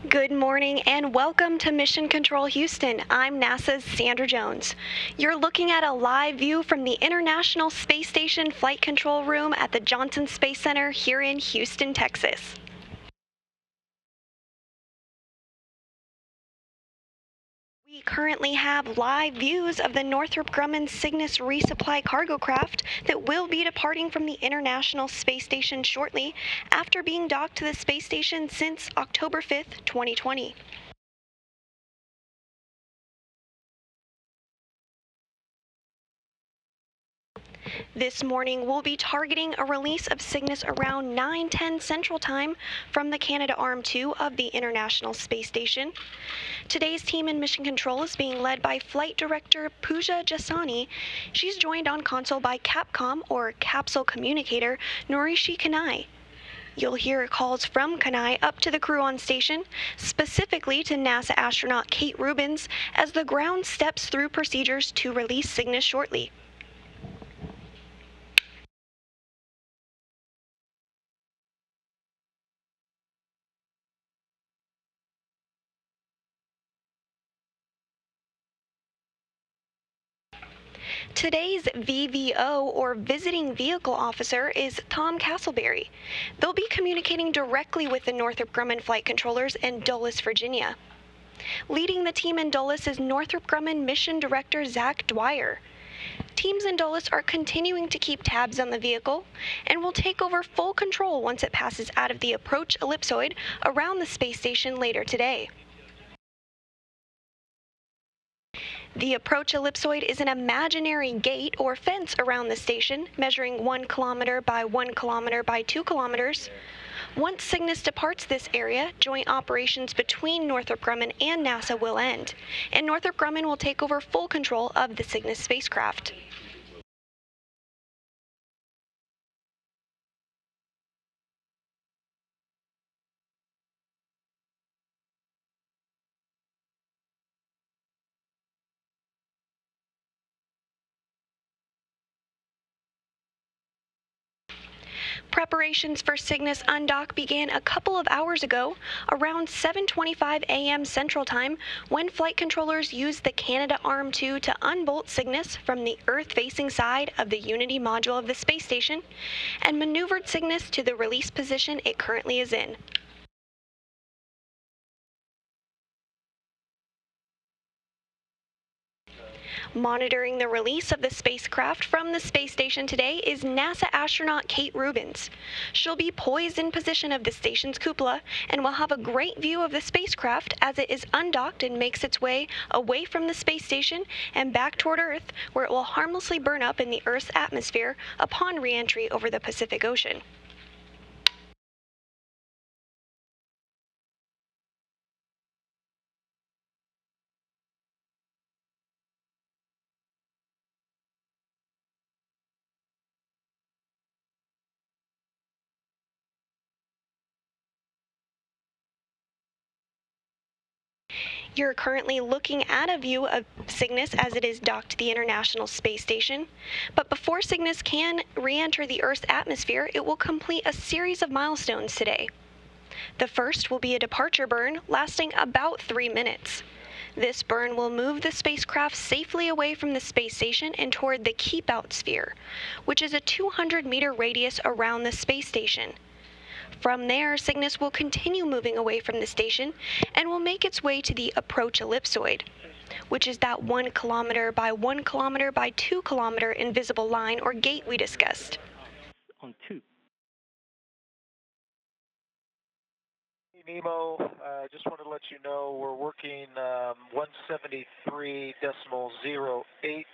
Good morning and welcome to Mission Control Houston. I'm NASA's Sandra Jones. You're looking at a live view from the International Space Station Flight Control Room at the Johnson Space Center here in Houston, Texas. We currently have live views of the Northrop Grumman Cygnus resupply cargo craft that will be departing from the International Space Station shortly after being docked to the space station since October 5th, 2020. This morning, we'll be targeting a release of Cygnus around 9:10 Central Time from the Canadarm2 of the International Space Station. Today's team in Mission Control is being led by Flight Director Pooja Jasani. She's joined on console by Capcom, or Capsule Communicator, Norishi Kanai. You'll hear calls from Kanai up to the crew on station, specifically to NASA astronaut Kate Rubins, as the ground steps through procedures to release Cygnus shortly. Today's VVO, or Visiting Vehicle Officer, is Tom Castleberry. They'll be communicating directly with the Northrop Grumman flight controllers in Dulles, Virginia. Leading the team in Dulles is Northrop Grumman Mission Director Zach Dwyer. Teams in Dulles are continuing to keep tabs on the vehicle and will take over full control once it passes out of the approach ellipsoid around the space station later today. The approach ellipsoid is an imaginary gate or fence around the station, measuring 1 kilometer by 1 kilometer by 2 kilometers. Once Cygnus departs this area, joint operations between Northrop Grumman and NASA will end, and Northrop Grumman will take over full control of the Cygnus spacecraft. Preparations for Cygnus undock began a couple of hours ago, around 7:25 a.m. Central Time, when flight controllers used the Canadarm2 to unbolt Cygnus from the Earth-facing side of the Unity module of the space station and maneuvered Cygnus to the release position it currently is in. Monitoring the release of the spacecraft from the space station today is NASA astronaut Kate Rubins. She'll be poised in position of the station's cupola and will have a great view of the spacecraft as it is undocked and makes its way away from the space station and back toward Earth, where it will harmlessly burn up in the Earth's atmosphere upon re-entry over the Pacific Ocean. You're currently looking at a view of Cygnus as it is docked to the International Space Station. But before Cygnus can re-enter the Earth's atmosphere, it will complete a series of milestones today. The first will be a departure burn lasting about 3 minutes. This burn will move the spacecraft safely away from the space station and toward the Keep Out sphere, which is a 200-meter radius around the space station. From there, Cygnus will continue moving away from the station and will make its way to the approach ellipsoid, which is that 1 kilometer by 1 kilometer by 2 kilometer invisible line or gate we discussed. On 2. Hey, Nemo, just wanted to let you know we're working 173.08.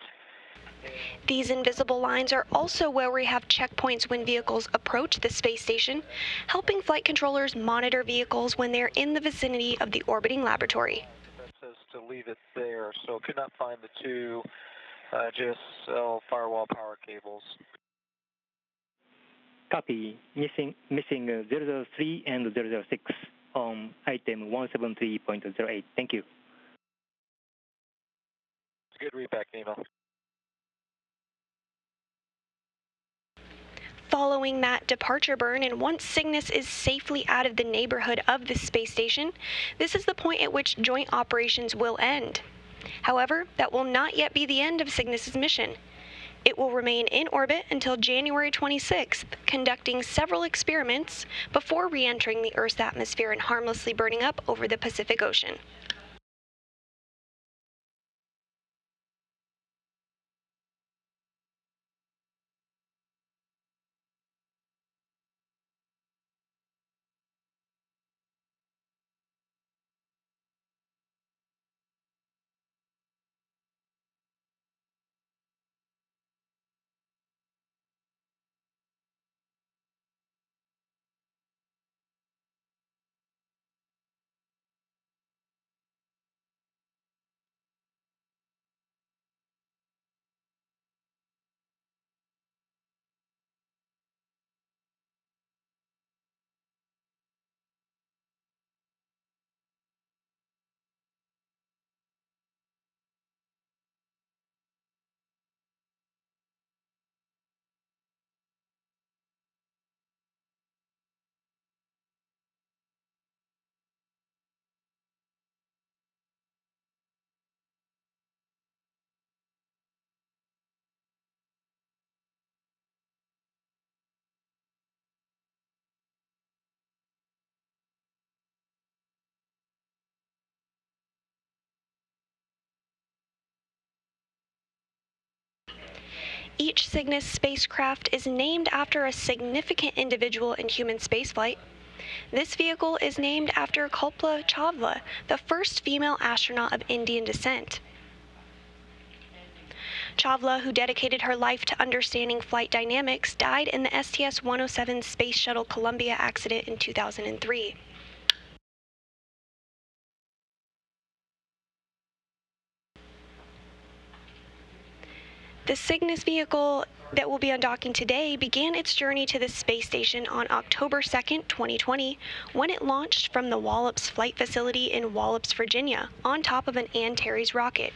These invisible lines are also where we have checkpoints when vehicles approach the space station, helping flight controllers monitor vehicles when they're in the vicinity of the orbiting laboratory. That says to leave it there, so could not find the two JSL firewall power cables. Copy. Missing 003 and 006 on item 173.08. Thank you. It's a good readback, Nemo. following that departure burn, and once Cygnus is safely out of the neighborhood of the space station, this is the point at which joint operations will end. However, that will not yet be the end of Cygnus's mission. It will remain in orbit until January 26th, conducting several experiments before re-entering the Earth's atmosphere and harmlessly burning up over the Pacific Ocean. Each Cygnus spacecraft is named after a significant individual in human spaceflight. This vehicle is named after Kaplana Chawla, the first female astronaut of Indian descent. Chawla, who dedicated her life to understanding flight dynamics, died in the STS-107 Space Shuttle Columbia accident in 2003. The Cygnus vehicle that will be undocking today began its journey to the space station on October 2, 2020, when it launched from the Wallops Flight Facility in Wallops, Virginia, on top of an Antares rocket.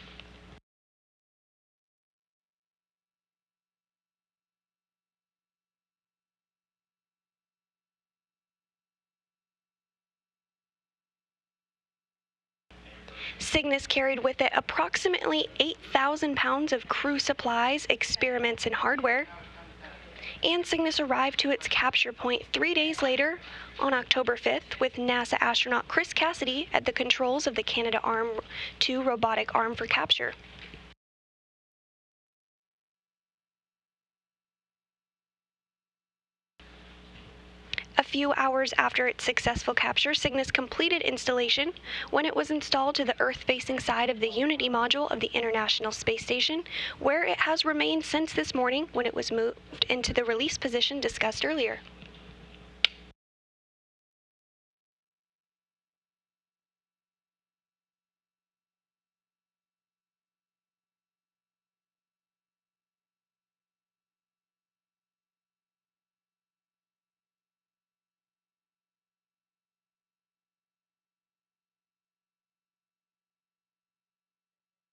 Cygnus carried with it approximately 8,000 pounds of crew supplies, experiments, and hardware. And Cygnus arrived to its capture point 3 days later, on October 5th, with NASA astronaut Chris Cassidy at the controls of the Canadarm2 robotic arm for capture. A few hours after its successful capture, Cygnus completed installation when it was installed to the Earth-facing side of the Unity module of the International Space Station, where it has remained since this morning when it was moved into the release position discussed earlier.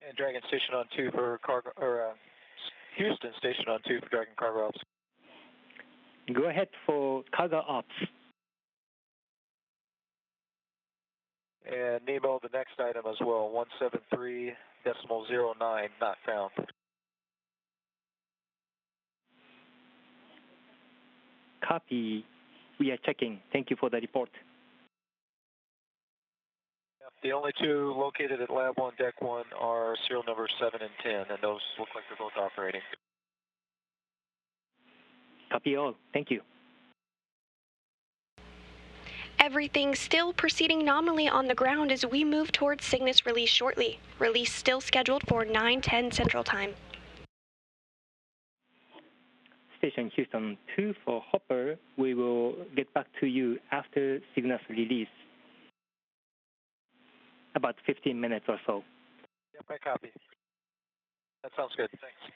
And Dragon Station on 2 for cargo, or Houston Station on 2 for Dragon cargo ops. Go ahead for cargo ops. And Nemo, the next item as well, 173.09, not found. Copy. We are checking. Thank you for the report. The only two located at Lab 1, Deck 1 are serial numbers 7 and 10, and those look like they're both operating. Copy all. Thank you. Everything still proceeding nominally on the ground as we move towards Cygnus release shortly. Release still scheduled for 9:10 Central Time. Station Houston 2 for Hopper. We will get back to you after Cygnus release. About 15 minutes or so. Yep, I copy. That sounds good. Thanks.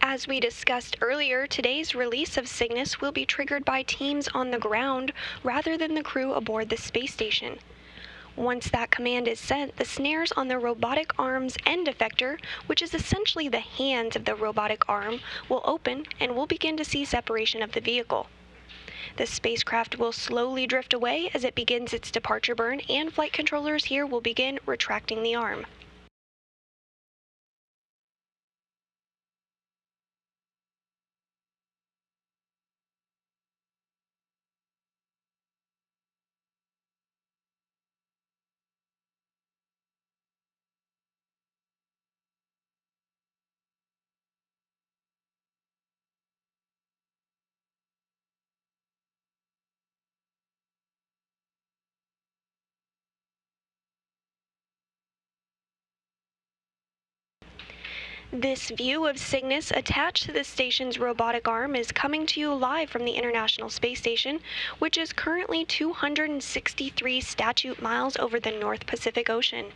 As we discussed earlier, today's release of Cygnus will be triggered by teams on the ground rather than the crew aboard the space station. Once that command is sent, the snares on the robotic arm's end effector, which is essentially the hands of the robotic arm, will open and we'll begin to see separation of the vehicle. The spacecraft will slowly drift away as it begins its departure burn, and flight controllers here will begin retracting the arm. This view of Cygnus attached to the station's robotic arm is coming to you live from the International Space Station, which is currently 263 statute miles over the North Pacific Ocean.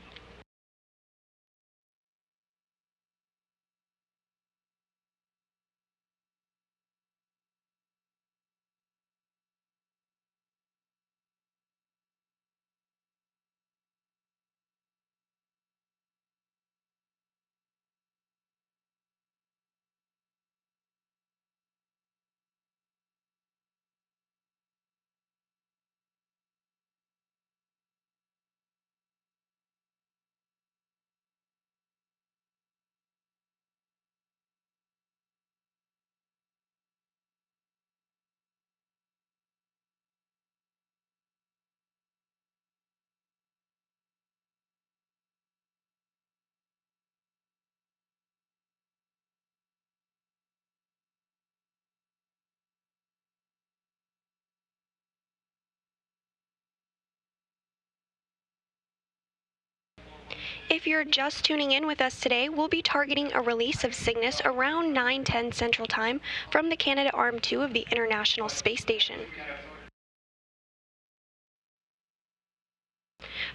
If you're just tuning in with us today, we'll be targeting a release of Cygnus around 9:10 Central Time from the Canadarm2 of the International Space Station.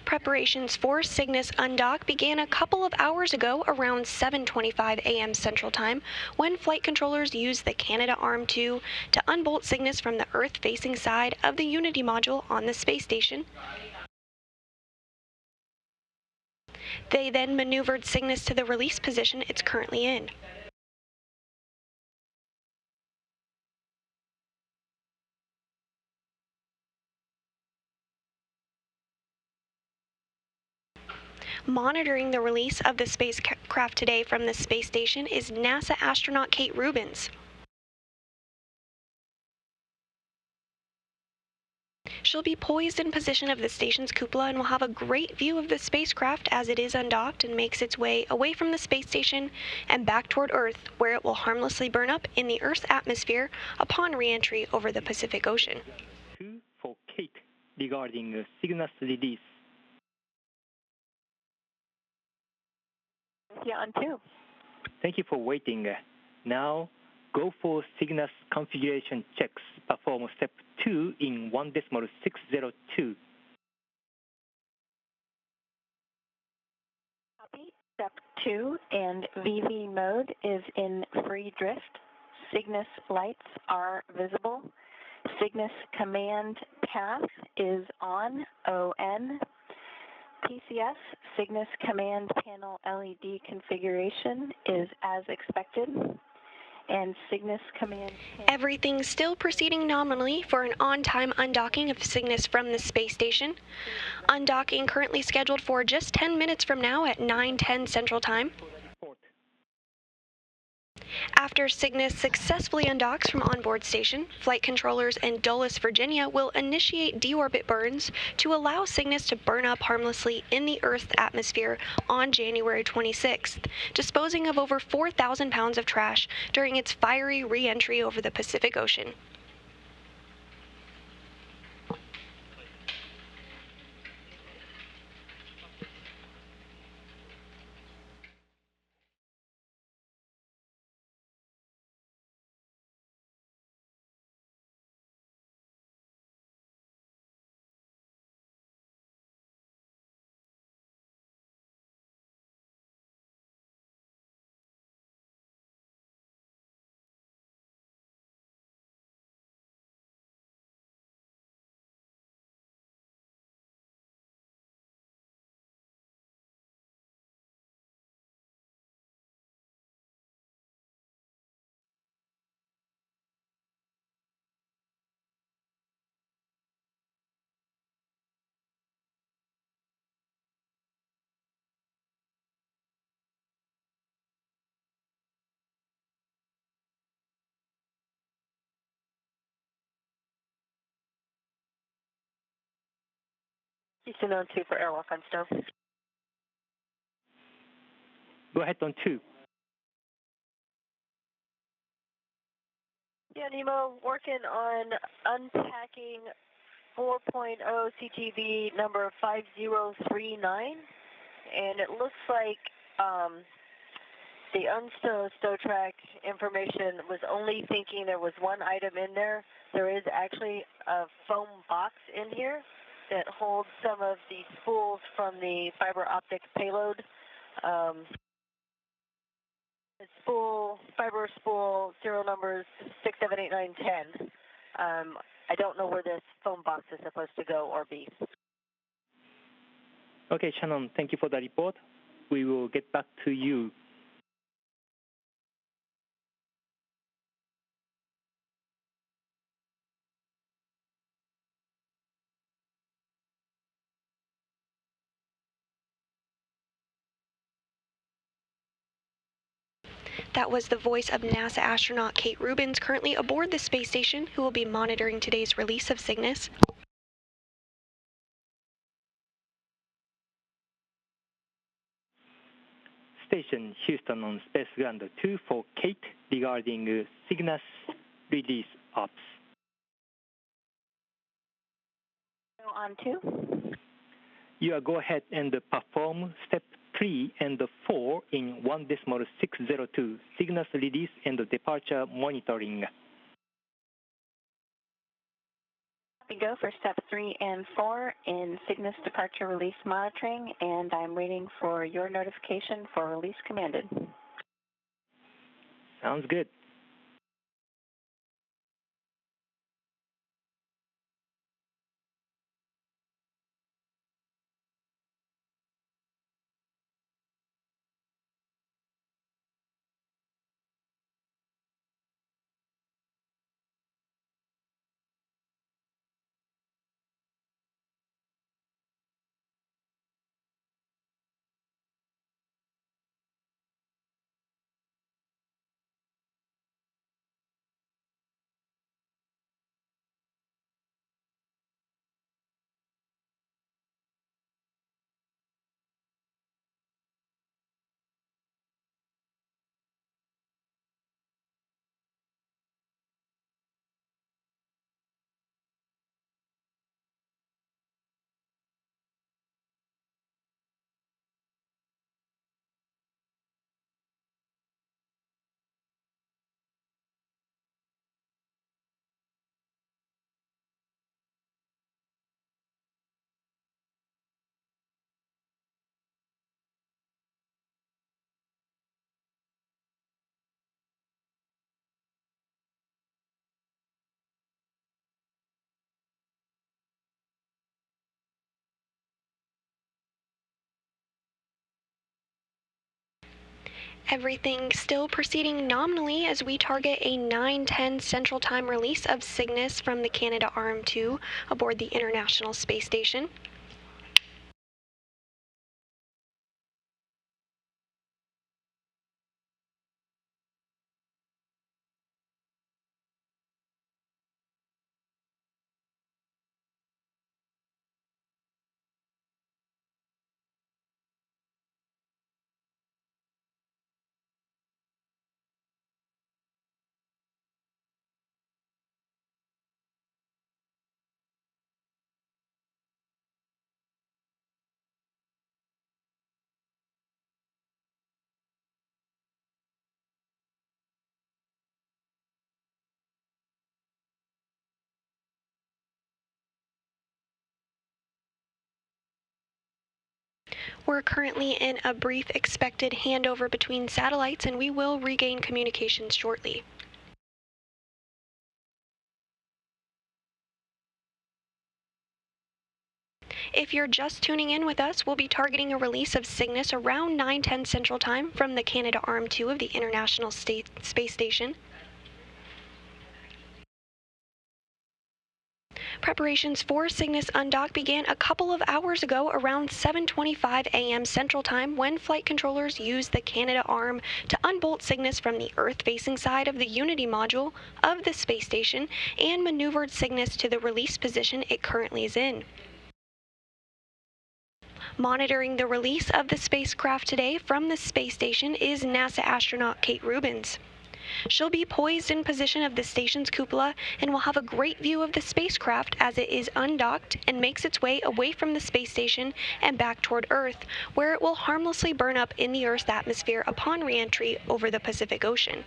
Preparations for Cygnus undock began a couple of hours ago around 7:25 a.m. Central Time when flight controllers used the Canadarm2 to unbolt Cygnus from the Earth-facing side of the Unity module on the space station. They then maneuvered Cygnus to the release position it's currently in. Monitoring the release of the spacecraft today from the space station is NASA astronaut Kate Rubins. She'll be poised in position of the station's cupola and will have a great view of the spacecraft as it is undocked and makes its way away from the space station and back toward Earth, where it will harmlessly burn up in the Earth's atmosphere upon re-entry over the Pacific Ocean. For Kate regarding Cygnus release. Yeah, on two. Thank you for waiting. Now, go for Cygnus configuration checks. Perform step 2 in 1.602. Copy. Step 2 and VV mode is in free drift. Cygnus lights are visible. Cygnus command path is on, ON. PCS, Cygnus command panel LED configuration is as expected. And Cygnus command panel. Everything's still proceeding nominally for an on-time undocking of Cygnus from the space station. Undocking currently scheduled for just 10 minutes from now at 9:10 Central Time. After Cygnus successfully undocks from onboard station, flight controllers in Dulles, Virginia will initiate deorbit burns to allow Cygnus to burn up harmlessly in the Earth's atmosphere on January 26th, disposing of over 4,000 pounds of trash during its fiery re-entry over the Pacific Ocean. Houston on 2 for airlock on Stowe. Go ahead on 2. Yeah, Nemo, working on unpacking 4.0 CTV number 5039, and it looks like the stow track information was only thinking there was one item in there. There is actually a foam box in here that holds some of the spools from the fiber optic payload. Fiber spool, serial numbers 6, 7, 8, 9, 10. I don't know where this foam box is supposed to go or be. Okay, Shannon, thank you for the report. We will get back to you. That was the voice of NASA astronaut Kate Rubins, currently aboard the space station, who will be monitoring today's release of Cygnus. Station Houston on Space Ground 2 for Kate regarding Cygnus release ops. On 2. You go ahead and perform step 3 and 4 in 1.602 Cygnus release and departure monitoring. We go for step 3 and 4 in Cygnus departure release monitoring, and I'm waiting for your notification for release commanded. Sounds good. Everything still proceeding nominally as we target a 9:10 Central Time release of Cygnus from the Canadarm2 aboard the International Space Station. We're currently in a brief expected handover between satellites, and we will regain communications shortly. If you're just tuning in with us, we'll be targeting a release of Cygnus around 9:10 Central Time from the Canadarm2 of the International Space Station. Preparations for Cygnus undock began a couple of hours ago around 7:25 a.m. Central Time when flight controllers used the Canadarm to unbolt Cygnus from the Earth-facing side of the Unity module of the space station and maneuvered Cygnus to the release position it currently is in. Monitoring the release of the spacecraft today from the space station is NASA astronaut Kate Rubins. She'll be poised in position of the station's cupola and will have a great view of the spacecraft as it is undocked and makes its way away from the space station and back toward Earth, where it will harmlessly burn up in the Earth's atmosphere upon re-entry over the Pacific Ocean.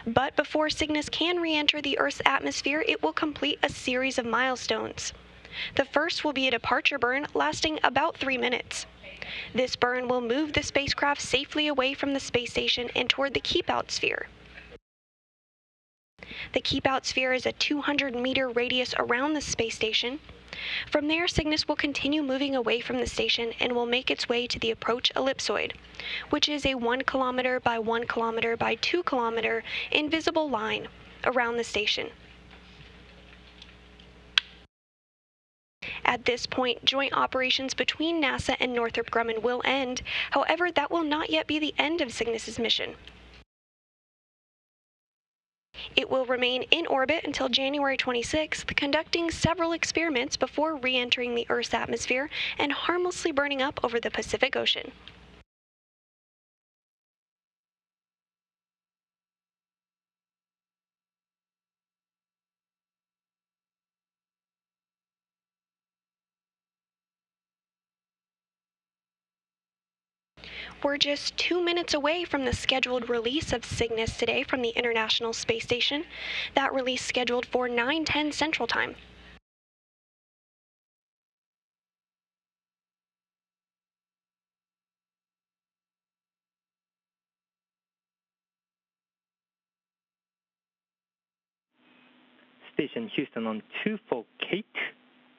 But before Cygnus can re-enter the Earth's atmosphere, it will complete a series of milestones. The first will be a departure burn lasting about 3 minutes. This burn will move the spacecraft safely away from the space station and toward the keep-out sphere. The keep-out sphere is a 200-meter radius around the space station. From there, Cygnus will continue moving away from the station and will make its way to the approach ellipsoid, which is a 1 kilometer by 1 kilometer by 2 kilometer invisible line around the station. At this point, joint operations between NASA and Northrop Grumman will end. However, that will not yet be the end of Cygnus's mission. It will remain in orbit until January 26th, conducting several experiments before re-entering the Earth's atmosphere and harmlessly burning up over the Pacific Ocean. We're just 2 minutes away from the scheduled release of Cygnus today from the International Space Station. That release scheduled for 9:10 Central Time. Station Houston on 2 for Kate.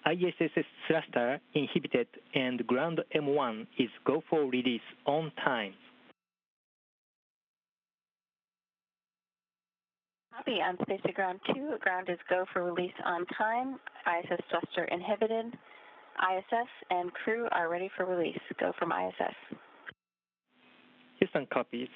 ISS thruster inhibited and ground M1 is go for release on time. Copy on Space Ground 2. Ground is go for release on time. ISS thruster inhibited. ISS and crew are ready for release. Go from ISS. Houston copies.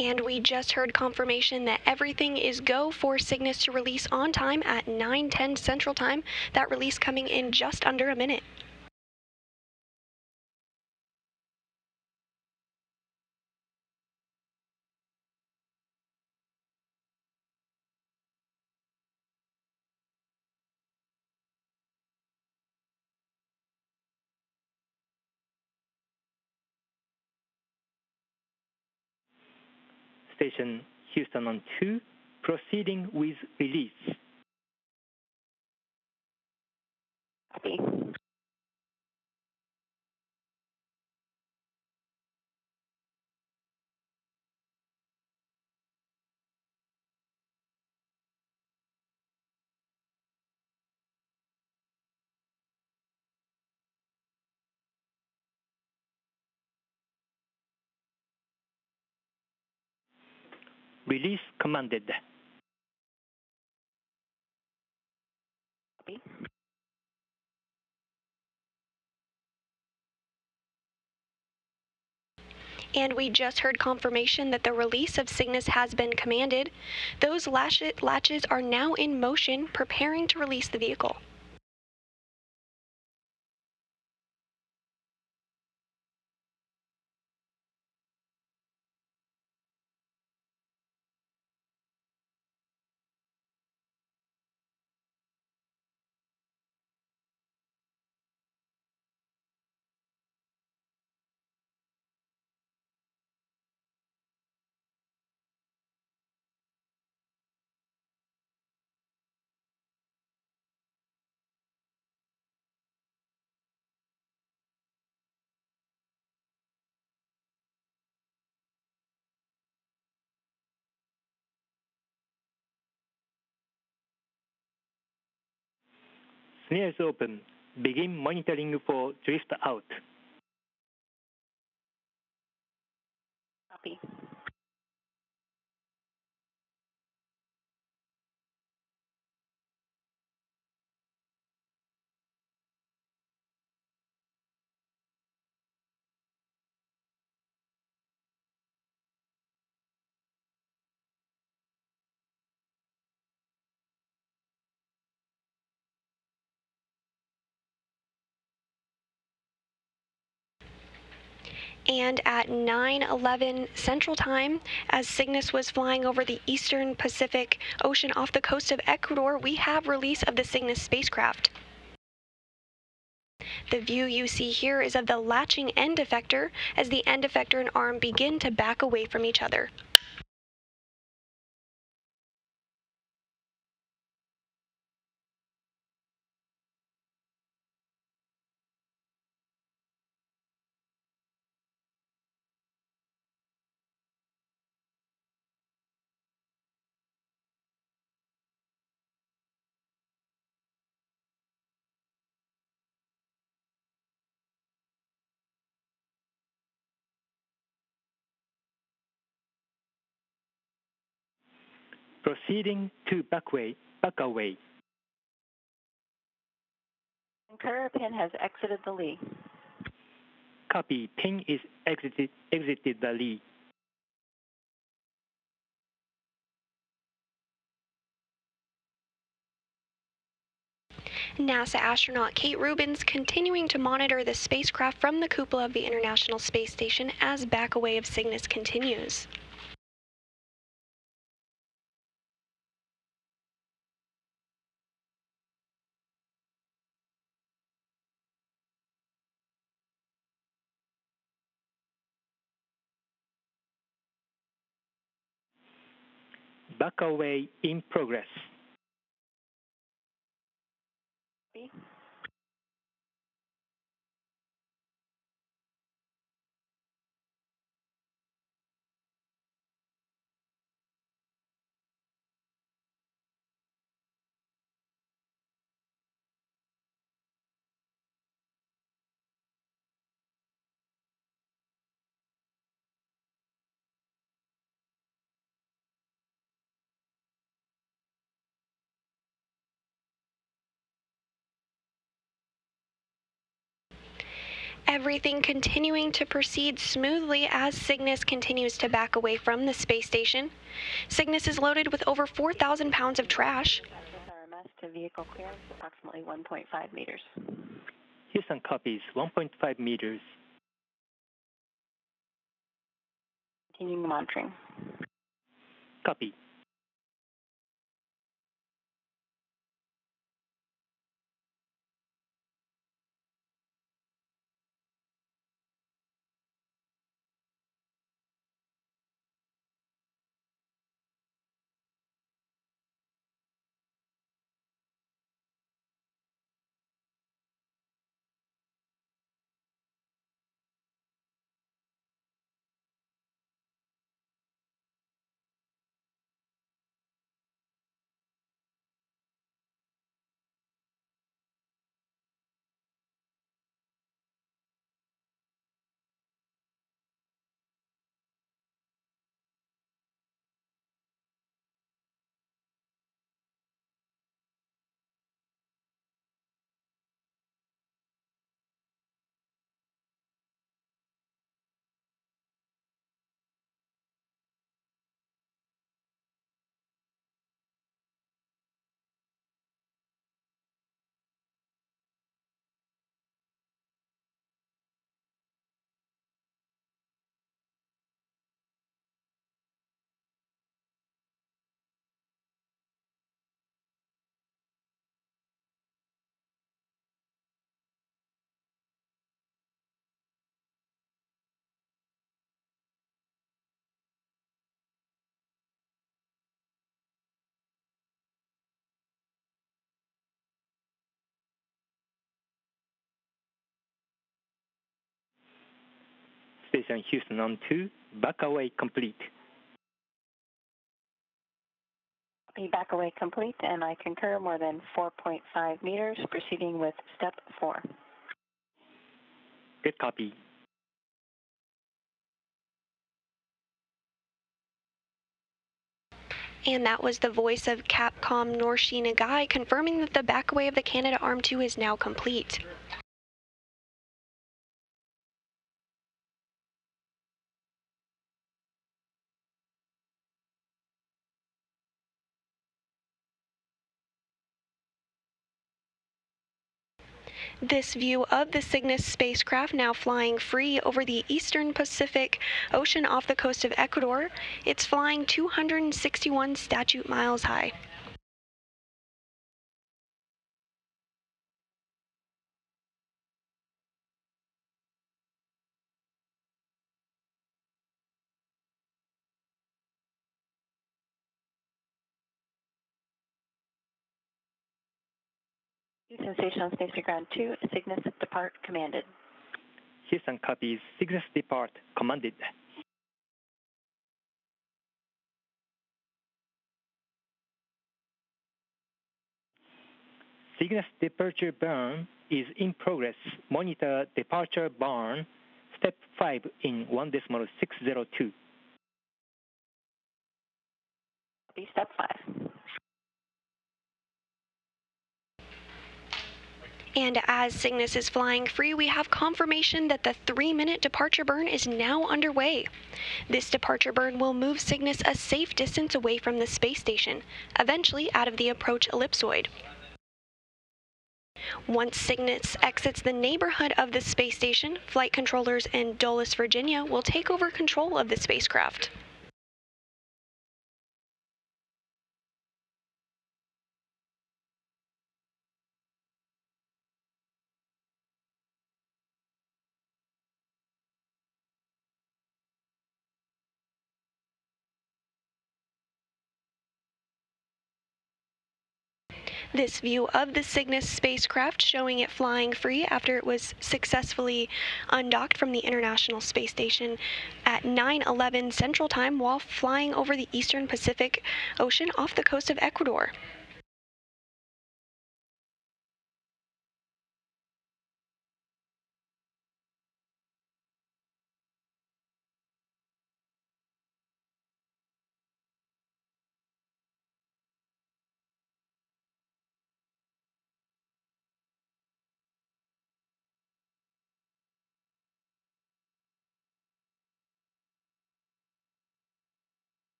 And we just heard confirmation that everything is go for Cygnus to release on time at 9:10 Central Time. That release coming in just under a minute. Station Houston on 2, proceeding with release. Copy. Release commanded. Copy. And we just heard confirmation that the release of Cygnus has been commanded. Those latches are now in motion, preparing to release the vehicle. Snares open. Begin monitoring for drift out. Copy. And at 9:11 Central Time, as Cygnus was flying over the eastern Pacific Ocean off the coast of Ecuador, we have release of the Cygnus spacecraft. The view you see here is of the latching end effector as the end effector and arm begin to back away from each other. Proceeding to back away. Concur, pin has exited the Lee. Copy. Pin is exited the Lee. NASA astronaut Kate Rubins continuing to monitor the spacecraft from the cupola of the International Space Station as back away of Cygnus continues. Back away in progress. Everything continuing to proceed smoothly as Cygnus continues to back away from the space station. Cygnus is loaded with over 4,000 pounds of trash. RMS to vehicle clearance, approximately 1.5 meters. Houston copies 1.5 meters. Continuing monitoring. Copy. Station Houston on 2, back away complete. The back away complete, and I concur more than 4.5 meters, proceeding with step 4. Good copy. And that was the voice of Capcom Norshi Nagai confirming that the back away of the Canadarm2 is now complete. This view of the Cygnus spacecraft now flying free over the eastern Pacific Ocean off the coast of Ecuador. It's flying 261 statute miles high. Houston Station on Space Ground 2, Cygnus depart commanded. Houston copies. Cygnus depart commanded. Cygnus departure burn is in progress. Monitor departure burn, step 5 in 1.602. Copy, step 5. And as Cygnus is flying free, we have confirmation that the 3-minute departure burn is now underway. This departure burn will move Cygnus a safe distance away from the space station, eventually out of the approach ellipsoid. Once Cygnus exits the neighborhood of the space station, flight controllers in Dulles, Virginia will take over control of the spacecraft. This view of the Cygnus spacecraft showing it flying free after it was successfully undocked from the International Space Station at 9:11 Central Time while flying over the eastern Pacific Ocean off the coast of Ecuador.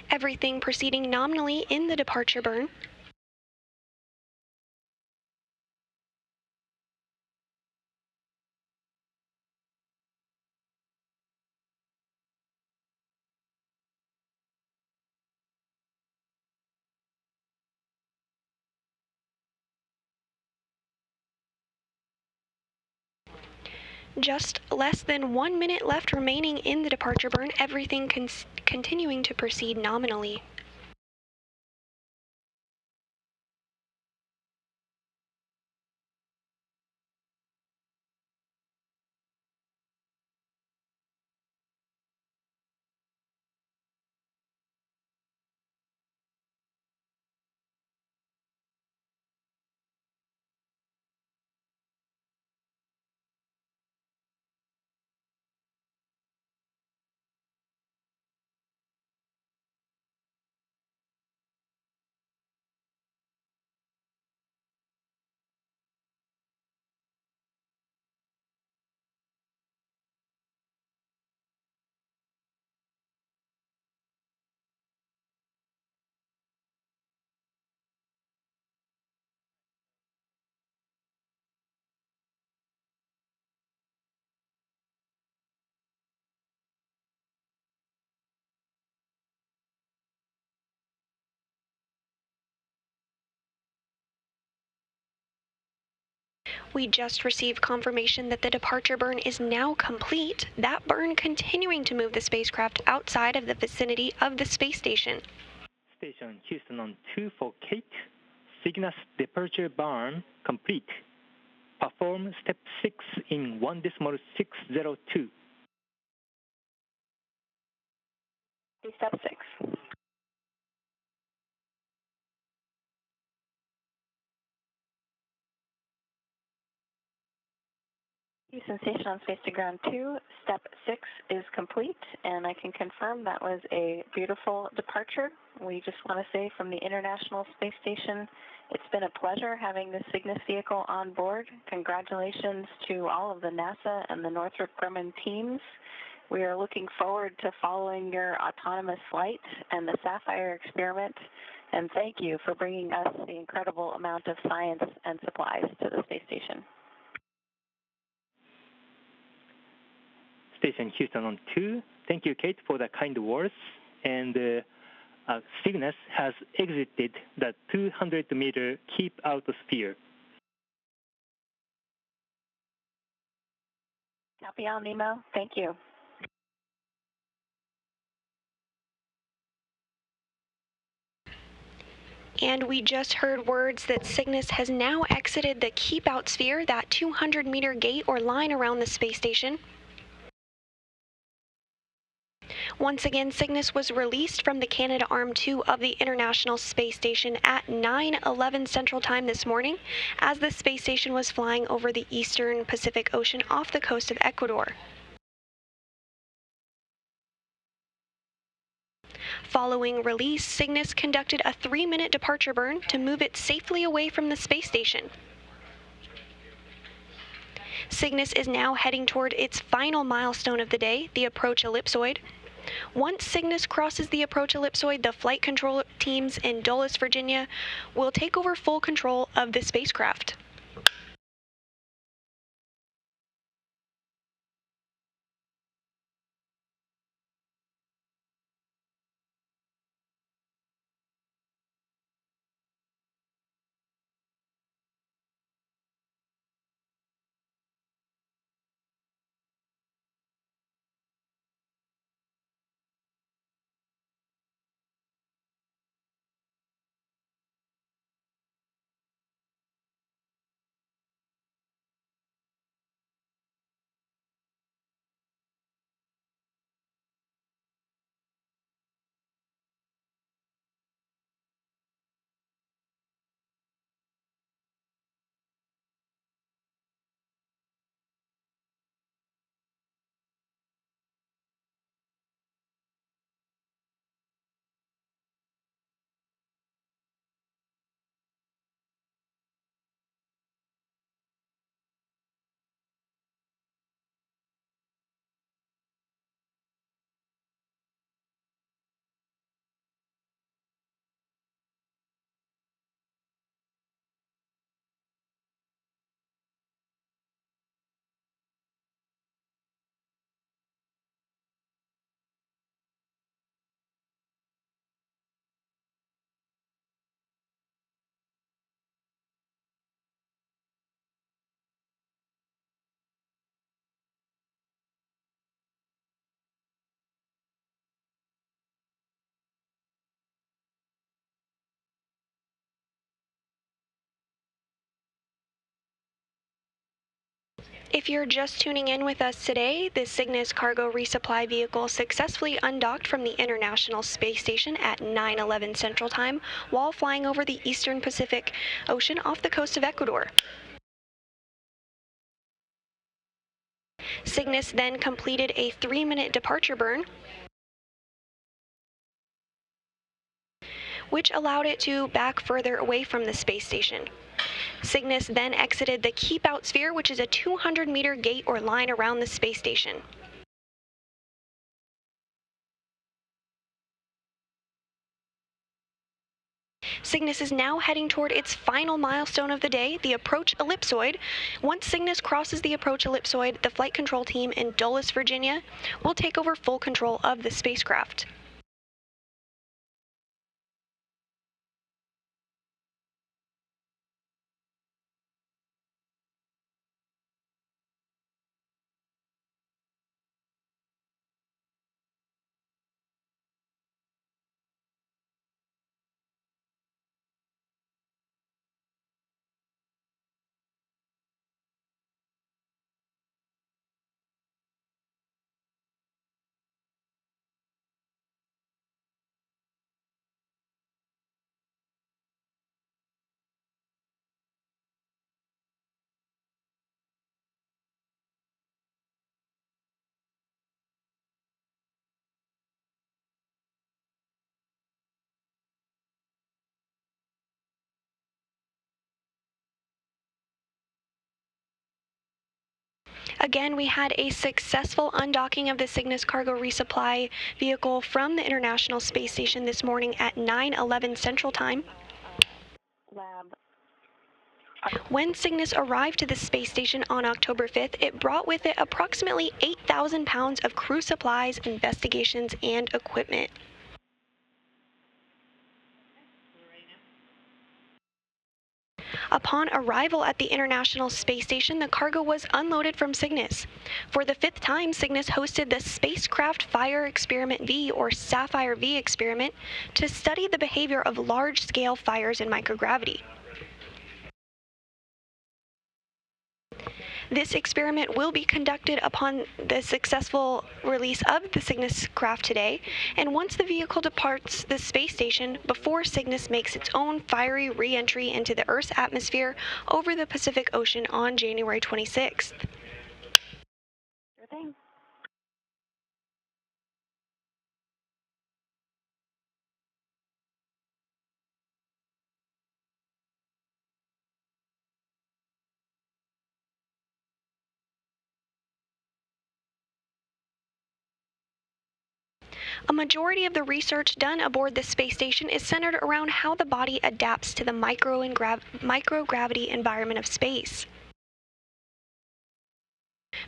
Everything proceeding nominally in the departure burn. Just less than 1 minute left remaining in the departure burn, everything continuing to proceed nominally. We just received confirmation that the departure burn is now complete, that burn continuing to move the spacecraft outside of the vicinity of the space station. Station Houston on 2 for Kate. Cygnus departure burn complete. Perform step 6 in 1.602. Step 6. Houston Station on Space to Ground 2, Step 6 is complete, and I can confirm that was a beautiful departure. We just want to say from the International Space Station, it's been a pleasure having the Cygnus vehicle on board. Congratulations to all of the NASA and the Northrop Grumman teams. We are looking forward to following your autonomous flight and the Sapphire experiment and thank you for bringing us the incredible amount of science and supplies to the space station. Station Houston on 2. Thank you, Kate, for the kind words. And Cygnus has exited the 200-meter keep out sphere. Copy all, Nemo. Thank you. And we just heard words that Cygnus has now exited the keep out sphere, that 200-meter gate or line around the space station. Once again, Cygnus was released from the Canadarm2 of the International Space Station at 9:11 Central Time this morning, as the space station was flying over the eastern Pacific Ocean off the coast of Ecuador. Following release, Cygnus conducted a 3-minute departure burn to move it safely away from the space station. Cygnus is now heading toward its final milestone of the day, the approach ellipsoid. Once Cygnus crosses the approach ellipsoid, the flight control teams in Dulles, Virginia, will take over full control of the spacecraft. If you're just tuning in with us today, the Cygnus cargo resupply vehicle successfully undocked from the International Space Station at 9:11 Central Time while flying over the eastern Pacific Ocean off the coast of Ecuador. Cygnus then completed a 3-minute departure burn, which allowed it to back further away from the space station. Cygnus then exited the keep out sphere, which is a 200-meter gate or line around the space station. Cygnus is now heading toward its final milestone of the day, the approach ellipsoid. Once Cygnus crosses the approach ellipsoid, the flight control team in Dulles, Virginia, will take over full control of the spacecraft. Again, we had a successful undocking of the Cygnus cargo resupply vehicle from the International Space Station this morning at 9:11 Central Time. Lab. When Cygnus arrived to the space station on October 5th, it brought with it approximately 8,000 pounds of crew supplies, investigations, and equipment. Upon arrival at the International Space Station, the cargo was unloaded from Cygnus. For the 5th time, Cygnus hosted the Spacecraft Fire Experiment V, or Sapphire V experiment, to study the behavior of large-scale fires in microgravity. This experiment will be conducted upon the successful release of the Cygnus craft today, and once the vehicle departs the space station, before Cygnus makes its own fiery re-entry into the Earth's atmosphere over the Pacific Ocean on January 26th. Sure thing. A majority of the research done aboard the space station is centered around how the body adapts to the microgravity environment of space.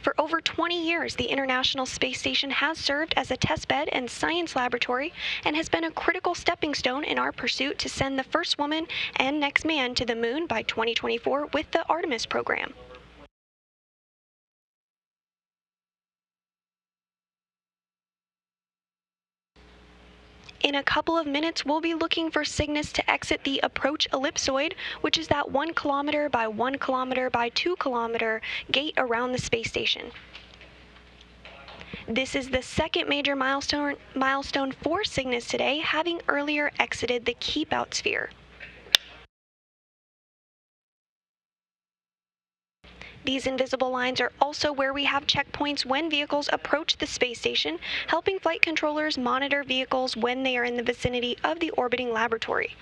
For over 20 years, the International Space Station has served as a testbed and science laboratory and has been a critical stepping stone in our pursuit to send the first woman and next man to the moon by 2024 with the Artemis program. In a couple of minutes, we'll be looking for Cygnus to exit the approach ellipsoid, which is that 1 kilometer by 1 kilometer by 2 kilometer gate around the space station. This is the second major milestone for Cygnus today, having earlier exited the keep-out sphere. These invisible lines are also where we have checkpoints when vehicles approach the space station, helping flight controllers monitor vehicles when they are in the vicinity of the orbiting laboratory.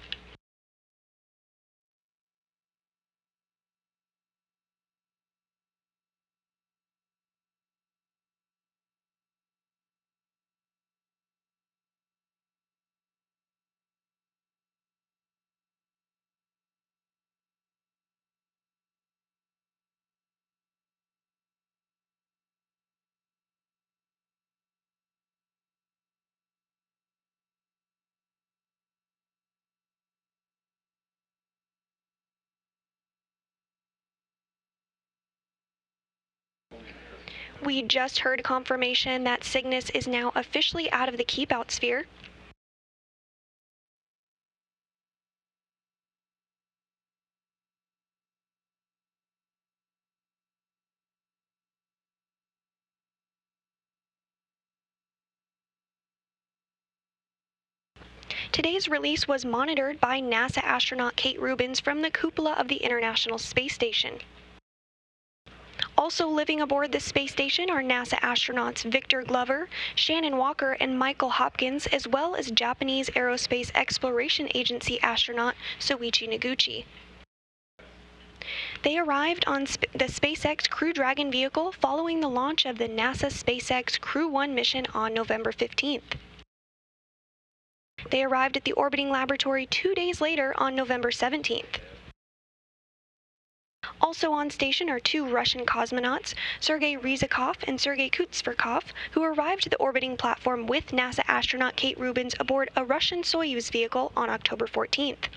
We just heard confirmation that Cygnus is now officially out of the keep-out sphere. Today's release was monitored by NASA astronaut Kate Rubins from the cupola of the International Space Station. Also living aboard the space station are NASA astronauts Victor Glover, Shannon Walker, and Michael Hopkins, as well as Japanese Aerospace Exploration Agency astronaut Soichi Noguchi. They arrived on the SpaceX Crew Dragon vehicle following the launch of the NASA SpaceX Crew 1 mission on November 15th. They arrived at the orbiting laboratory 2 days later on November 17th. Also on station are 2 Russian cosmonauts, Sergei Ryzhikov and Sergei Kutsverkov, who arrived at the orbiting platform with NASA astronaut Kate Rubins aboard a Russian Soyuz vehicle on October 14th.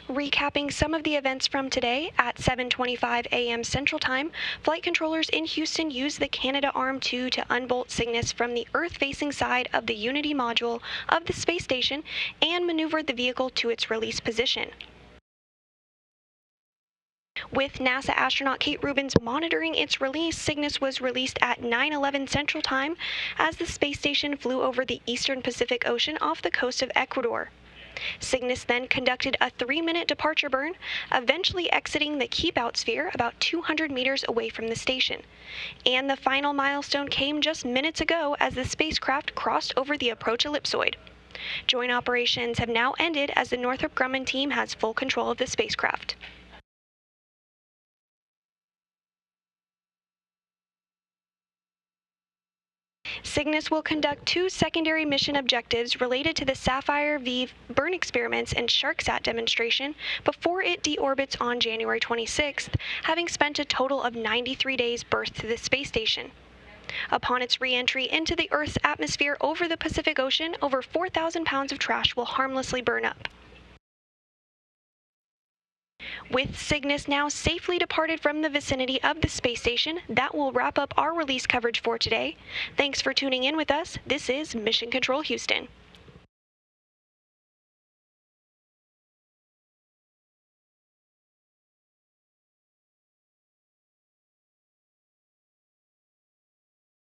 Recapping some of the events from today, at 7:25 a.m. Central Time, flight controllers in Houston used the Canadarm2 to unbolt Cygnus from the Earth-facing side of the Unity module of the space station and maneuvered the vehicle to its release position. With NASA astronaut Kate Rubins monitoring its release, Cygnus was released at 9:11 Central Time as the space station flew over the eastern Pacific Ocean off the coast of Ecuador. Cygnus then conducted a 3-minute departure burn, eventually exiting the keep-out sphere about 200 meters away from the station. And the final milestone came just minutes ago as the spacecraft crossed over the approach ellipsoid. Joint operations have now ended as the Northrop Grumman team has full control of the spacecraft. Cygnus will conduct 2 secondary mission objectives related to the Sapphire V burn experiments and SharkSat demonstration before it deorbits on January 26th, having spent a total of 93 days berthed to the space station. Upon its re-entry into the Earth's atmosphere over the Pacific Ocean, over 4,000 pounds of trash will harmlessly burn up. With Cygnus now safely departed from the vicinity of the space station, that will wrap up our release coverage for today. Thanks for tuning in with us. This is Mission Control Houston.